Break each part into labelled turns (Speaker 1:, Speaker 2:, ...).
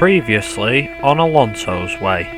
Speaker 1: Previously on Alonso's way. So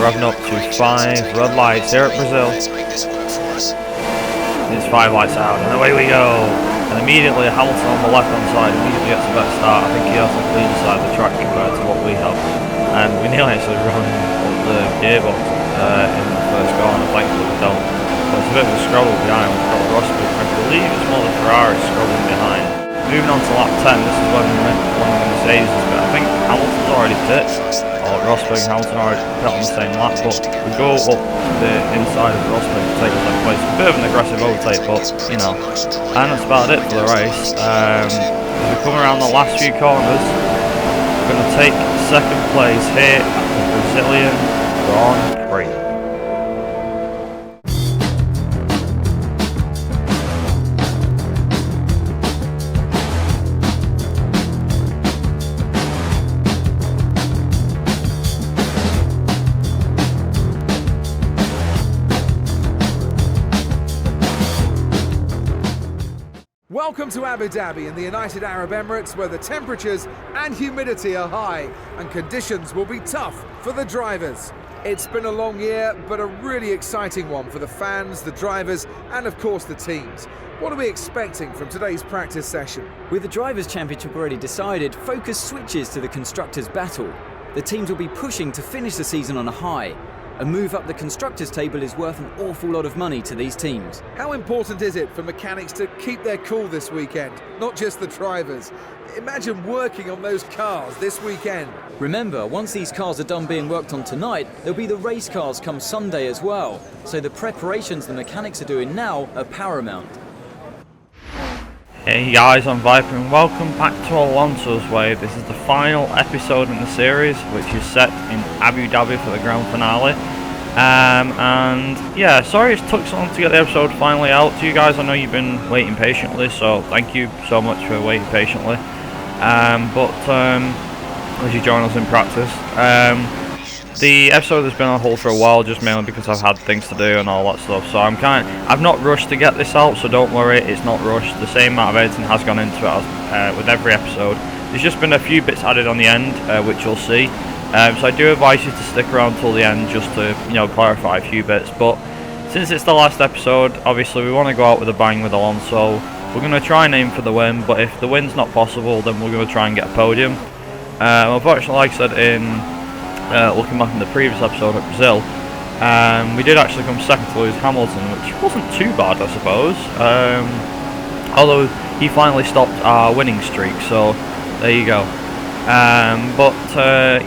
Speaker 1: revving up to 5 red lights here at Brazil. It's 5 lights out and away we go. And immediately Hamilton on the left hand side immediately gets a better start. I think he has the clean side of the track compared to what we have. And we nearly actually run up the gearbox in the first corner, thankfully we don't. But it's a bit of a scrabble behind. We've got Rosberg, I believe it's more the Ferrari scrabbling behind. Moving on to lap 10, this is when one of the Mercedes, but I think Hamilton's already pit, or Rosberg and Hamilton are already pit on the same lap, but we go up the inside of Rosberg to take second place. A bit of an aggressive overtake, but you know, and that's about it for the race. As we come around the last few corners, we're going to take second place here at the Brazilian Grand Prix.
Speaker 2: Welcome to Abu Dhabi in the United Arab Emirates, where the temperatures and humidity are high and conditions will be tough for the drivers. It's been a long year, but a really exciting one for the fans, the drivers and of course the teams. What are we expecting from today's practice session?
Speaker 3: With the Drivers' Championship already decided, focus switches to the Constructors' battle. The teams will be pushing to finish the season on a high. A move up the Constructors' table is worth an awful lot of money to these teams.
Speaker 2: How important is it for mechanics to keep their cool this weekend, not just the drivers? Imagine working on those cars this weekend.
Speaker 3: Remember, once these cars are done being worked on tonight, there'll be the race cars come Sunday as well. So the preparations the mechanics are doing now are paramount.
Speaker 1: Hey guys, I'm Viper and welcome back to Alonso's Way. This is the final episode in the series, which is set in Abu Dhabi for the grand finale. And yeah, sorry it took so long to get the episode finally out to you guys. I know you've been waiting patiently, so thank you so much for waiting patiently. As you join us in practice. The episode has been on hold for a while, just mainly because I've had things to do and all that stuff. So I've not rushed to get this out, so don't worry, it's not rushed. The same amount of editing has gone into it as, with every episode. There's just been a few bits added on the end, which you'll see. So I do advise you to stick around till the end just to, you know, clarify a few bits. But since it's the last episode, obviously we want to go out with a bang with Alonso. We're going to try and aim for the win, but if the win's not possible, then we're going to try and get a podium. Unfortunately, like I said in looking back in the previous episode at Brazil, we did actually come second to Lewis Hamilton, which wasn't too bad, I suppose. Although he finally stopped our winning streak, so there you go.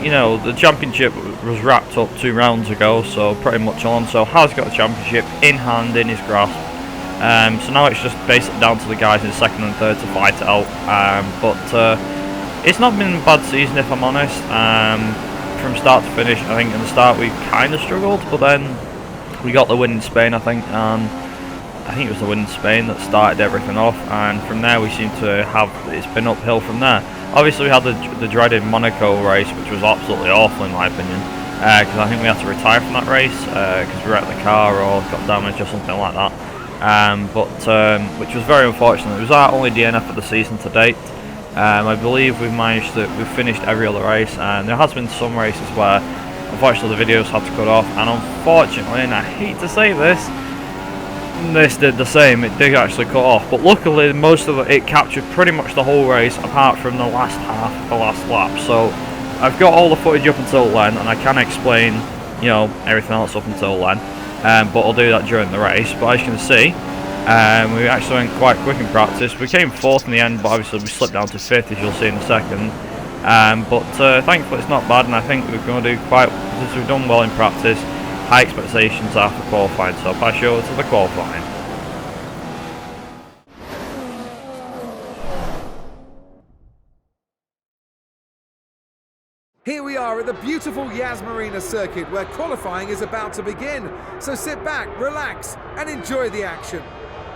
Speaker 1: You know, the championship was wrapped up 2 rounds ago, so pretty much Alonso has got the championship in hand, in his grasp. So now it's just basically down to the guys in second and third to fight it out. It's not been a bad season, if I'm honest. From start to finish, I think in the start we kind of struggled, but then we got the win in Spain, I think, and I think it was the win in Spain that started everything off, and from there we seem to have, it's been uphill from there. Obviously we had the dreaded Monaco race, which was absolutely awful in my opinion, because I think we had to retire from that race because we wrecked the car or got damaged or something like that, which was very unfortunate. It was our only DNF of the season to date. I believe we've finished every other race, and there has been some races where unfortunately the videos had to cut off, and unfortunately, and I hate to say this did the same. It did actually cut off, but luckily most of it captured pretty much the whole race apart from the last half, the last lap. So I've got all the footage up until then, and I can explain, you know, everything else up until then, but I'll do that during the race. But as you can see, we actually went quite quick in practice. We came 4th in the end, but obviously we slipped down to 5th, as you'll see in a second. Thankfully it's not bad, and I think we're going to do quite, since we've done well in practice, high expectations after qualifying. So I'll pass you over to the qualifying.
Speaker 2: Here we are at the beautiful Yas Marina Circuit, where qualifying is about to begin. So sit back, relax and enjoy the action.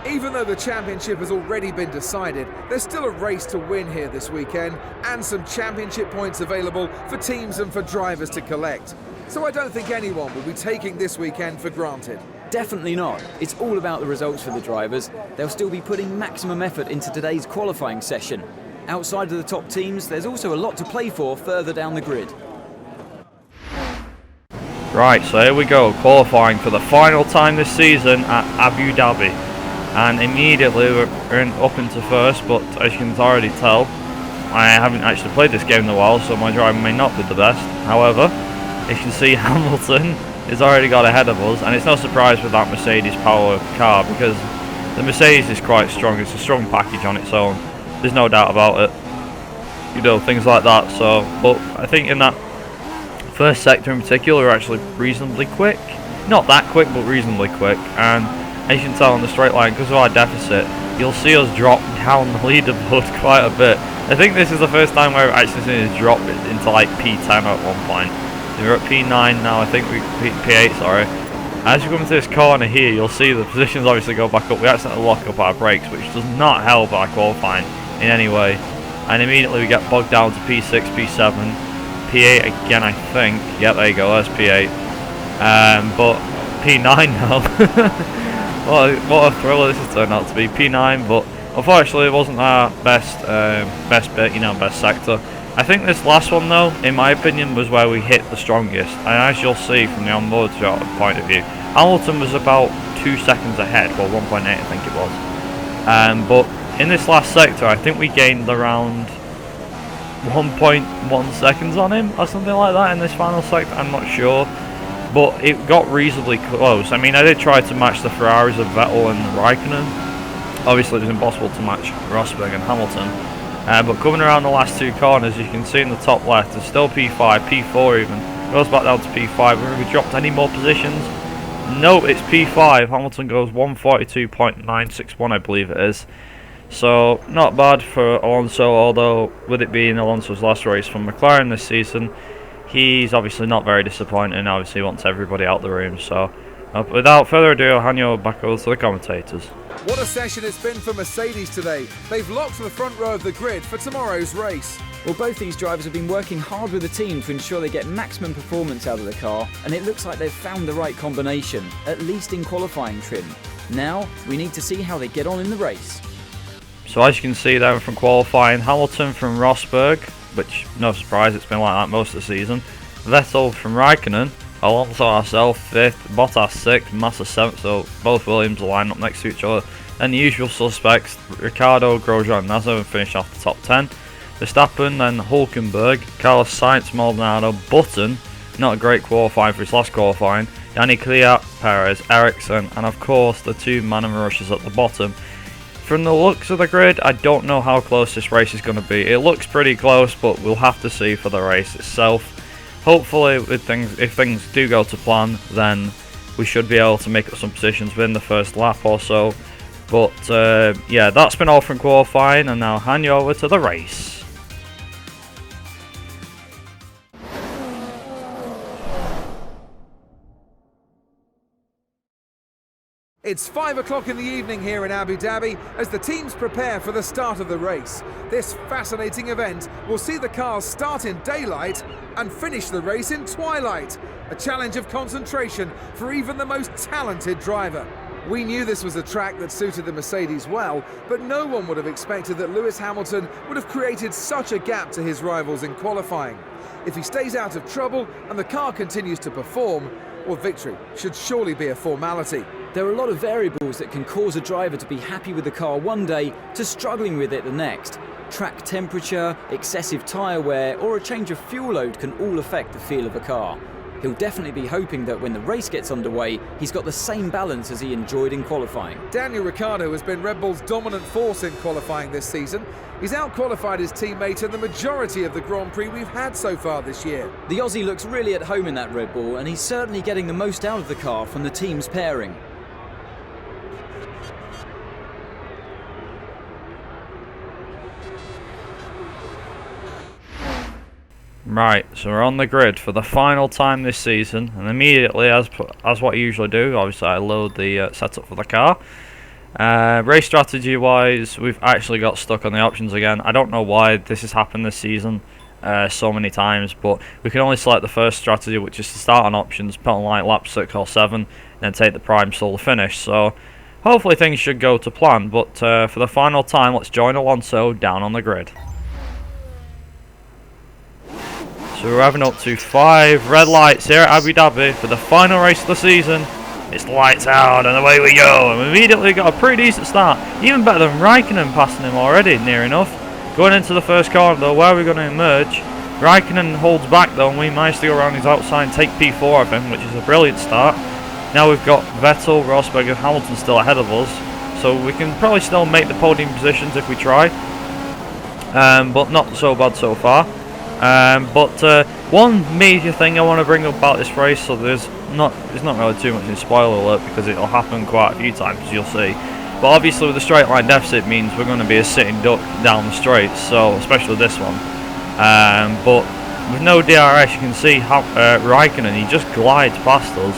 Speaker 2: Even though the championship has already been decided, there's still a race to win here this weekend and some championship points available for teams and for drivers to collect. So I don't think anyone will be taking this weekend for granted.
Speaker 3: Definitely not. It's all about the results for the drivers. They'll still be putting maximum effort into today's qualifying session. Outside of the top teams, there's also a lot to play for further down the grid.
Speaker 1: Right, so here we go, qualifying for the final time this season at Abu Dhabi. And immediately we're up into first, but as you can already tell, I haven't actually played this game in a while, so my driving may not be the best. However, as you can see, Hamilton has already got ahead of us, and it's no surprise with that Mercedes power car, because the Mercedes is quite strong. It's a strong package on its own. There's no doubt about it. You know, things like that. So, but I think in that first sector in particular, we're actually reasonably quick. Not that quick, but reasonably quick. And as you can tell on the straight line, because of our deficit, you'll see us drop down the leaderboard quite a bit. I think this is the first time where I've actually seen us drop it into like P10 at one point. We're at P9 now, I think we P8, sorry. As you come into this corner here, you'll see the positions obviously go back up. We accidentally lock up our brakes, which does not help our qualifying in any way. And immediately we get bogged down to P6, P7, P8 again, I think. Yeah, there you go, there's P8. But P9 now. what a thriller this has turned out to be. P9, but unfortunately it wasn't our best bit, you know, best sector. I think this last one though, in my opinion, was where we hit the strongest. And as you'll see from the onboard shot point of view, Hamilton was about 2 seconds ahead, well 1.8 I think it was. But in this last sector, I think we gained around 1.1 seconds on him or something like that in this final sector. I'm not sure, but it got reasonably close. I mean, I did try to match the Ferraris of Vettel and Raikkonen. Obviously, it was impossible to match Rosberg and Hamilton. But coming around the last two corners, you can see in the top left, there's still P5, P4 even. It goes back down to P5. Have we dropped any more positions? No, it's P5. Hamilton goes 142.961, I believe it is. So, not bad for Alonso, although with it being Alonso's last race from McLaren this season, he's obviously not very disappointed and obviously wants everybody out the room. So, without further ado, I'll hand you back over to the commentators.
Speaker 2: What a session it's been for Mercedes today. They've locked the front row of the grid for tomorrow's race.
Speaker 3: Well, both these drivers have been working hard with the team to ensure they get maximum performance out of the car, and it looks like they've found the right combination, at least in qualifying trim. Now, we need to see how they get on in the race.
Speaker 1: So as you can see there from qualifying, Hamilton from Rosberg, which no surprise, it's been like that most of the season. Vettel from Raikkonen, Alonso ourselves 5th, Bottas 6th, Massa 7th, so both Williams line up next to each other. And the usual suspects, Ricciardo, Grosjean and Nasser finish off the top 10. Verstappen, then Hulkenberg, Carlos Sainz, Maldonado, Button, not a great qualifying for his last qualifying, Danny Kvyat, Perez, Ericsson, and of course the two Manor rushes at the bottom. From the looks of the grid, I don't know how close this race is going to be. It looks pretty close, but we'll have to see for the race itself. Hopefully, if things do go to plan, then we should be able to make up some positions within the first lap or so. But yeah, that's been all from qualifying, and now I'll hand you over to the race.
Speaker 2: It's 5 o'clock in the evening here in Abu Dhabi as the teams prepare for the start of the race. This fascinating event will see the cars start in daylight and finish the race in twilight. A challenge of concentration for even the most talented driver. We knew this was a track that suited the Mercedes well, but no one would have expected that Lewis Hamilton would have created such a gap to his rivals in qualifying. If he stays out of trouble and the car continues to perform, well, victory should surely be a formality.
Speaker 3: There are a lot of variables that can cause a driver to be happy with the car one day to struggling with it the next. Track temperature, excessive tyre wear, or a change of fuel load can all affect the feel of a car. He'll definitely be hoping that when the race gets underway, he's got the same balance as he enjoyed in qualifying.
Speaker 2: Daniel Ricciardo has been Red Bull's dominant force in qualifying this season. He's out-qualified his teammate in the majority of the Grand Prix we've had so far this year.
Speaker 3: The Aussie looks really at home in that Red Bull, and he's certainly getting the most out of the car from the team's pairing.
Speaker 1: Right, so we're on the grid for the final time this season, and immediately, as what I usually do, obviously I load the setup for the car. Race strategy wise, we've actually got stuck on the options again. I don't know why this has happened this season. so many times, but we can only select the first strategy, which is to start on options, put on like lap 6 or 7, and then take the prime stall to finish. So hopefully things should go to plan, but for the final time, let's join Alonso down on the grid. So we're having up to 5 red lights here at Abu Dhabi for the final race of the season. It's lights out and away we go, and we immediately got a pretty decent start, even better than Raikkonen passing him already, near enough. Going into the first corner though, where we're going to emerge, Raikkonen holds back though, and we managed to go around his outside and take P4 of him, which is a brilliant start. Now we've got Vettel, Rosberg and Hamilton still ahead of us, so we can probably still make the podium positions if we try, but not so bad so far. One major thing I want to bring up about this race, so there's not really too much in spoiler alert because it'll happen quite a few times, as you'll see. But obviously with the straight line deficit means we're going to be a sitting duck down the straight, so especially this one. But with no DRS, you can see how Raikkonen, he just glides past us,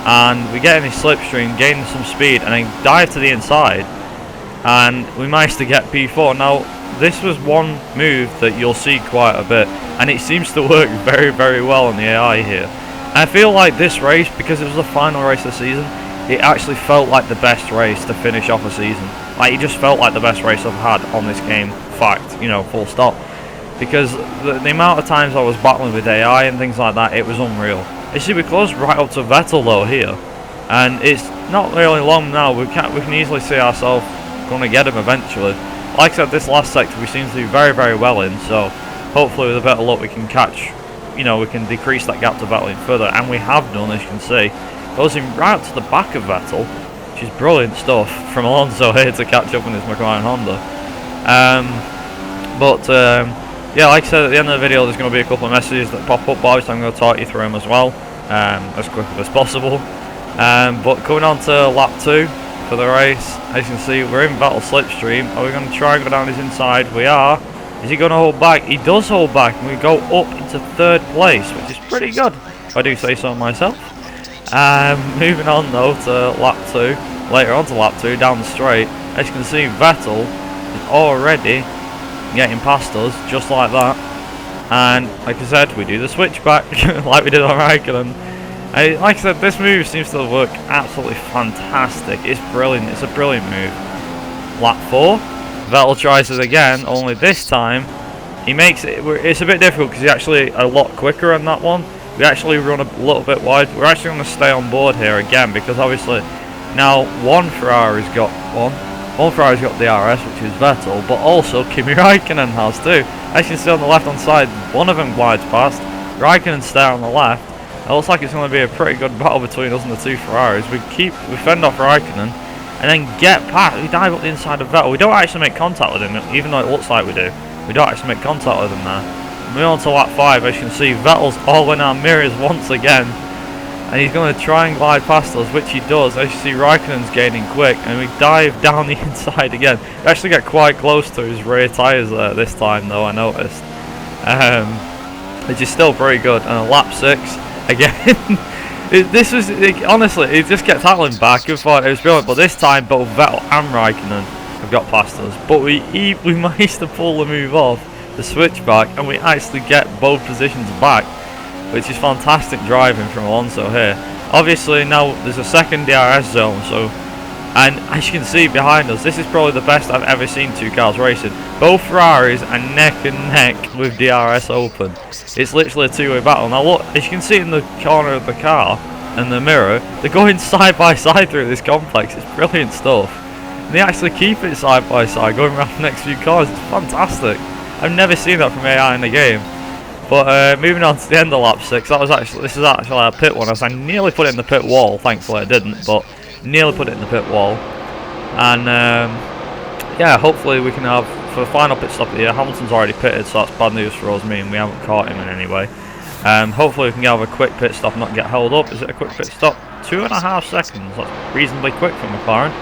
Speaker 1: and we get in his slipstream, gain some speed, and then dive to the inside, and we managed to get P4. Now this was one move that you'll see quite a bit, and it seems to work very, very well on the AI here. And I feel like this race, because it was the final race of the season, it actually felt like the best race to finish off a season. Like, it just felt like the best race I've had on this game, fact, you know, full stop. Because the amount of times I was battling with AI and things like that, it was unreal. You see, we're close right up to Vettel though here, and it's not really long now. We can easily see ourselves going to get him eventually. Like I said, this last sector we seem to do very, very well in, so hopefully with a bit of luck we can catch, you know, we can decrease that gap to Vettel even further, and we have done, as you can see. Goes him right up to the back of Vettel, which is brilliant stuff from Alonso here to catch up on his McLaren-Honda. Yeah, like I said, at the end of the video there's going to be a couple of messages that pop up, but obviously I'm going to talk you through them as well, as quickly as possible. But coming on to lap 2 for the race, as you can see, we're in Vettel slipstream. Are we going to try and go down his inside? We are. Is he going to hold back? He does hold back, and we go up into 3rd place, which is pretty good, if I do say so myself. Moving on though to lap 2, later on to lap 2, down the straight, as you can see, Vettel is already getting past us, just like that. And like I said, we do the switchback, like we did on Raikkonen. Like I said, this move seems to work absolutely fantastic. It's brilliant, it's a brilliant move. Lap 4, Vettel tries it again, only this time he makes it, it's a bit difficult because he's actually a lot quicker on that one. We actually run a little bit wide. We're actually going to stay on board here again because obviously now one Ferrari's got DRS, which is Vettel, but also Kimi Raikkonen has too. As you can see on the left hand side, one of them glides past, Raikkonen's there on the left. It looks like it's going to be a pretty good battle between us and the 2 Ferraris. We fend off Raikkonen and then get past, we dive up the inside of Vettel. We don't actually make contact with him, even though it looks like we do. We don't actually make contact with him there. Moving on to lap 5, as you can see, Vettel's all in our mirrors once again, and he's going to try and glide past us, which he does. As you see, Raikkonen's gaining quick, and we dive down the inside again. We actually get quite close to his rear tyres there this time though, I noticed, which is still pretty good. And lap 6 again. Honestly, it just kept happening back and forth. It was brilliant, but this time both Vettel and Raikkonen have got past us, but we managed to pull the move off, the switchback, and we actually get both positions back, which is fantastic driving from Alonso here. Obviously now there's a second DRS zone, so, and as you can see behind us, this is probably the best I've ever seen 2 cars racing. Both Ferraris are neck and neck with DRS open. It's literally a 2-way battle. Now look, as you can see in the corner of the car and the mirror, they're going side by side through this complex. It's brilliant stuff. And they actually keep it side by side going around the next few cars. It's fantastic. I've never seen that from AI in the game. But moving on to the end of lap 6, this is actually our pit one, as I nearly put it in the pit wall. Thankfully I didn't, but nearly put it in the pit wall. And yeah, hopefully we can have, for the final pit stop of the year, Hamilton's already pitted, so that's bad news for us, meaning we haven't caught him in any way. Hopefully we can have a quick pit stop and not get held up. Is it a quick pit stop? 2.5 seconds, that's reasonably quick for McLaren.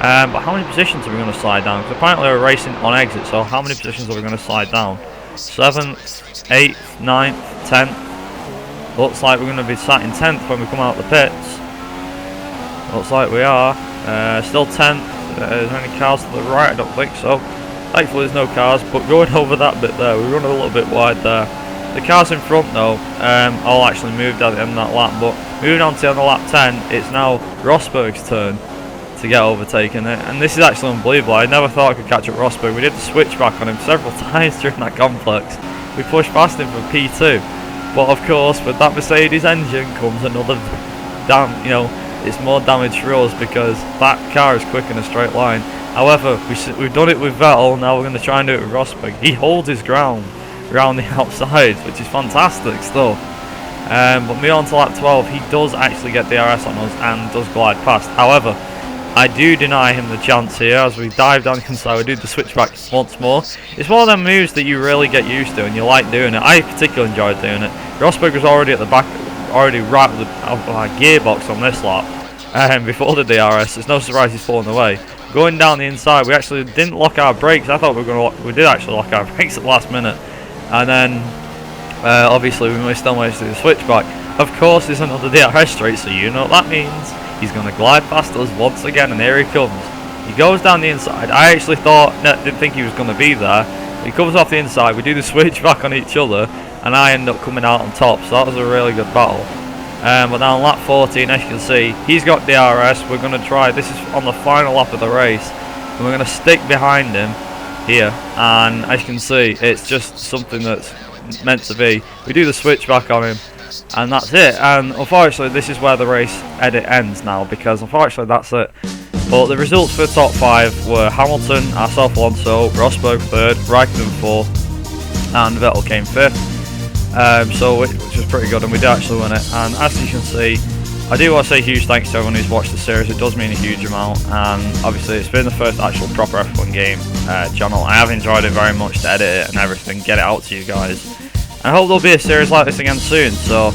Speaker 1: But how many positions are we going to slide down? Because apparently we're racing on exit, so how many positions are we going to slide down? 7th, 8th, 9th, 10th. Looks like we're going to be sat in 10th when we come out the pits. Looks like we are. Still 10th. Is there any cars to the right? I don't think so. Thankfully there's no cars, but going over that bit there, we run a little bit wide there. The cars in front though, all actually moved at the end of that lap, but moving on to on the lap 10, it's now Rosberg's turn to get overtaken, and this is actually unbelievable. I never thought I could catch up Rosberg. We did the switchback on him several times during that complex. We pushed past him for P2, but of course with that Mercedes engine comes another it's more damage for us because that car is quick in a straight line. However, we've done it with Vettel, now we're going to try and do it with Rosberg. He holds his ground around the outside, which is fantastic stuff. But me on to lap 12, he does actually get DRS on us and does glide past. However, I do deny him the chance here as we dive down the inside. We do the switchback once more. It's one of them moves that you really get used to and you like doing it. I particularly enjoyed doing it. Rosberg was already at the back, already right with the gearbox on this lap before the DRS. It's no surprise he's pulling away. Going down the inside, we actually didn't lock our brakes. I thought we were going to. We did actually lock our brakes at the last minute, and then obviously we missed on way to the switchback. Of course, there's another DRS straight, so you know what that means. He's going to glide past us once again, and here he comes. He goes down the inside. I actually didn't think he was going to be there. He comes off the inside. We do the switchback on each other, and I end up coming out on top. So that was a really good battle. But now on lap 14, as you can see, he's got DRS. We're going to try. This is on the final lap of the race, and we're going to stick behind him here. And as you can see, it's just something that's meant to be. We do the switchback on him, and that's it. And unfortunately, this is where the race edit ends now, because unfortunately that's it. But the results for the top 5 were Hamilton, ourselves Alonso, Rosberg 3rd, Raikkonen 4th, and Vettel came 5th. Which was pretty good, and we did actually win it. And as you can see, I do want to say huge thanks to everyone who's watched the series. It does mean a huge amount, and obviously it's been the first actual proper F1 game channel. I have enjoyed it very much to edit it and everything, get it out to you guys. And I hope there'll be a series like this again soon, so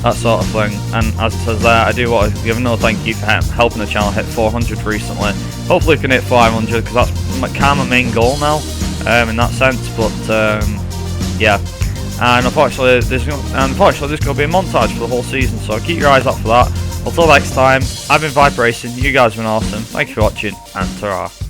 Speaker 1: that sort of thing. And as it says there, I do want to give another thank you for helping the channel hit 400 recently. Hopefully we can hit 500, because that's kind of my main goal now, in that sense. But yeah. And unfortunately, there's going to be a montage for the whole season, so keep your eyes out for that. Until next time, I've been Vibe Racing, you guys have been awesome, thank you for watching, and ta-ra.